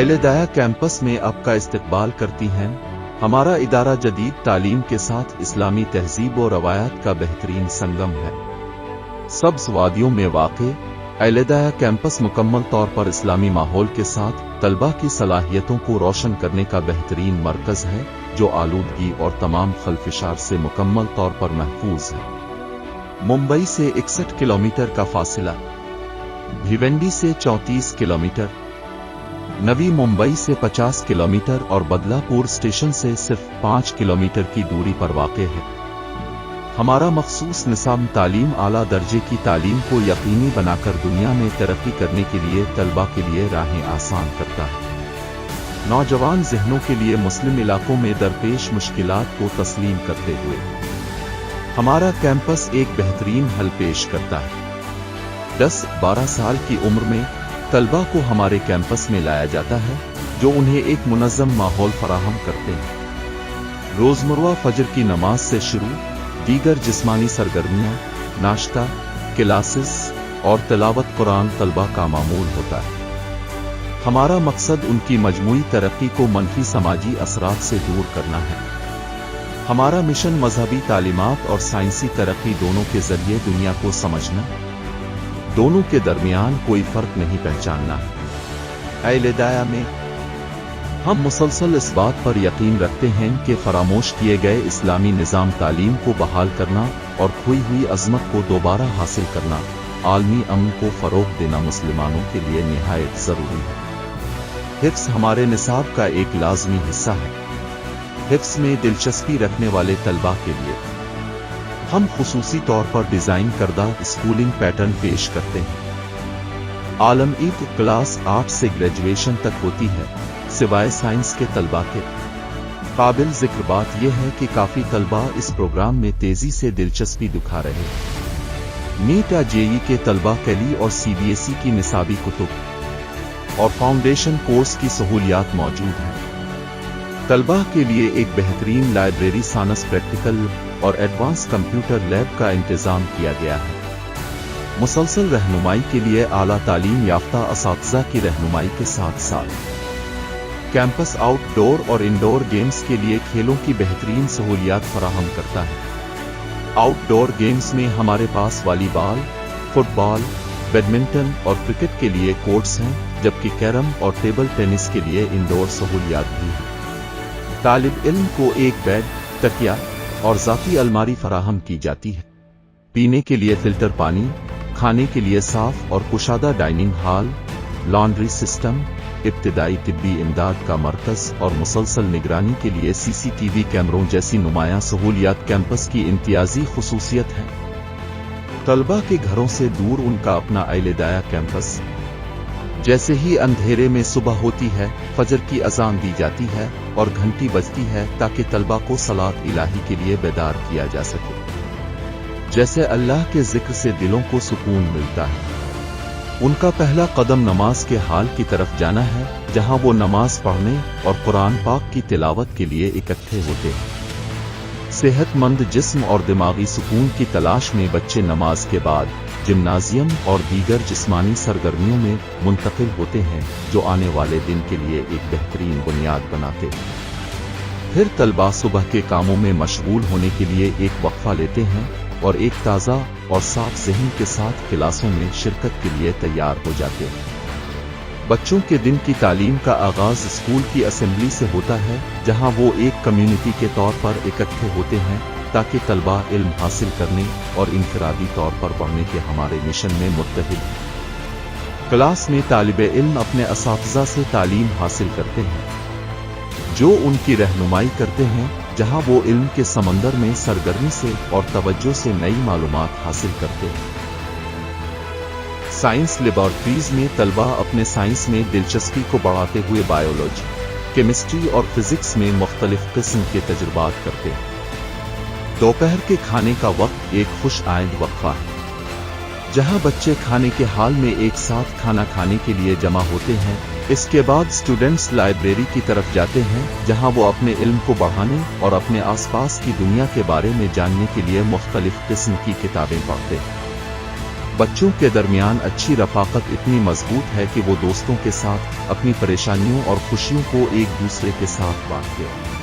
अहलदाया campus में आपका इस्तकबाल करती हैं। हमारा इदारा जदीद तालीम के साथ इस्लामी तहजीब और रवायात का बेहतरीन संगम है। सब्ज वादियों में वाक़े अहलदाया कैंपस मुकम्मल तौर पर इस्लामी माहौल के साथ तलबा की सलाहियतों को रोशन करने का बेहतरीन मरकज़ है, जो आलूदगी और तमाम खलफिशार से मुकम्मल तौर पर महफूज है। मुंबई से 61 किलोमीटर का फासिला, भिवंडी से 34 किलोमीटर, नवी मुंबई से 50 किलोमीटर और बदलापुर स्टेशन से सिर्फ 5 किलोमीटर की दूरी पर वाक़े है। हमारा मखसूस निज़ाम तालीम आला दर्जे की तालीम को यकीनी बनाकर दुनिया में तरक्की करने के लिए तलबा के लिए राहें आसान करता है। नौजवान ज़हनों के लिए मुस्लिम इलाकों में दरपेश मुश्किलात को तस्लीम करते हुए हमारा कैंपस एक बेहतरीन हल पेश करता है। 10-12 साल की उम्र में तलबा को हमारे कैंपस में लाया जाता है, जो उन्हें एक मुनज़्ज़म माहौल फराहम करते हैं। रोज़मर्रा फजर की नमाज से शुरू दीगर जिस्मानी सरगर्मियाँ, नाश्ता, क्लासेस और तिलावत कुरान तलबा का मामूल होता है। हमारा मकसद उनकी मजमूई तरक्की को मनफी समाजी असरात से दूर करना है। हमारा मिशन मजहबी तालीमात और साइंसी तरक्की दोनों के जरिए दुनिया को समझना, दोनों के दरमियान कोई फर्क नहीं पहचानना है। अहलदाया में हम मुसलसल इस बात पर यकीन रखते हैं कि फरामोश किए गए इस्लामी निज़ाम तालीम को बहाल करना और खोई हुई अज़मत को दोबारा हासिल करना, आलमी अमन को फ़रोग़ देना मुसलमानों के लिए निहायत ज़रूरी है। हिफ्ज़ हमारे निसाब का एक लाज़मी हिस्सा है। हिफ्ज़ में दिलचस्पी रखने वाले तलबा के लिए हम खुसूसी तौर पर डिज़ाइन करदा स्कूलिंग पैटर्न पेश करते हैं। आलम-ईद क्लास 8 से ग्रेजुएशन तक होती है, सिवाय साइंस के तलबा के। काबिल जिक्र बात यह है कि काफ़ी तलबा इस प्रोग्राम में तेज़ी से दिलचस्पी दिखा रहे हैं। नीट या जेई के तलबा कैली और CBSE की निसाबी कुतुब और फाउंडेशन कोर्स की सहूलियात मौजूद हैं। तलबा के लिए एक बेहतरीन लाइब्रेरी, साइंस प्रैक्टिकल और एडवांस कंप्यूटर लैब का इंतजाम किया गया है। मुसलसल रहनुमाई के लिए आला तालीम याफ्ता असातिज़ा की रहनुमाई के साथ साथ कैंपस आउटडोर और इंडोर गेम्स के लिए खेलों की बेहतरीन सहूलियात फराहम करता है। आउटडोर गेम्स में हमारे पास वॉलीबॉल, फुटबॉल, बैडमिंटन और क्रिकेट के लिए कोर्ट्स हैं, जबकि कैरम और टेबल टेनिस के लिए इंडोर सहूलियात भी हैं। तालिब इल्म को एक बेड, तकिया और ज़ाती अलमारी फराहम की जाती है। पीने के लिए फिल्टर पानी, खाने के लिए साफ और कुशादा डाइनिंग हॉल, लॉन्ड्री सिस्टम, इब्तिदाई तिब्बी इमदाद का मरकज़ और मुसलसल निगरानी के लिए CCTV कैमरों जैसी नुमायां सहूलियात कैंपस की इम्तियाजी खुसूसियत है। तलबा के घरों से दूर उनका अपना अहलदाया कैंपस। जैसे ही अंधेरे में सुबह होती है, फजर की अजान दी जाती है और घंटी बजती है ताकि तलबा को सलात इलाही के लिए बेदार किया जा सके। जैसे अल्लाह के जिक्र से दिलों को सुकून मिलता है। उनका पहला कदम नमाज के हाल की तरफ जाना है, जहां वो नमाज पढ़ने और कुरान पाक की तिलावत के लिए इकट्ठे होते हैं। सेहतमंद जिस्म और दिमागी सुकून की तलाश में बच्चे नमाज के बाद जिम्नाजियम और दीगर जिस्मानी सरगर्मियों में मुंतकिल होते हैं, जो आने वाले दिन के लिए एक बेहतरीन बुनियाद बनाते हैं। फिर तलबा सुबह के कामों में मशगूल होने के लिए एक वक्फा लेते हैं और एक ताज़ा और साफ ज़हन के साथ क्लासों में शिरकत के लिए तैयार हो जाते हैं। बच्चों के दिन की तालीम का आगाज़ स्कूल की असेंबली से होता है, जहां वो एक कम्युनिटी के तौर पर इकट्ठे होते हैं ताकि तलबा इल्म हासिल करने और इनफरादी तौर पर पढ़ने के हमारे मिशन में मुत्तहिद हैं। क्लास में तालिबे इल्म अपने असातिज़ा से तालीम हासिल करते हैं, जो उनकी रहनुमाई करते हैं, जहां वो इल्म के समंदर में सरगर्मी से और तवज्जो से नई मालूमात हासिल करते हैं। साइंस लेबॉर्ट्रीज में तलबा अपने साइंस में दिलचस्पी को बढ़ाते हुए बायोलॉजी, केमिस्ट्री और फिजिक्स में मुख्तलिफ किस्म के तजुर्बात करते हैं। दोपहर के खाने का वक्त एक खुश आइंद वक्फा है, जहां बच्चे खाने के हाल में एक साथ खाना खाने के लिए जमा होते हैं। इसके बाद स्टूडेंट्स लाइब्रेरी की तरफ जाते हैं, जहां वो अपने इल्म को बढ़ाने और अपने आसपास की दुनिया के बारे में जानने के लिए मुख्तलिफ किस्म की किताबें पढ़ते हैं। بچوں کے درمیان اچھی رفاقت اتنی مضبوط ہے کہ وہ دوستوں کے ساتھ اپنی پریشانیوں اور خوشیوں کو ایک دوسرے کے ساتھ بانٹتے ہیں۔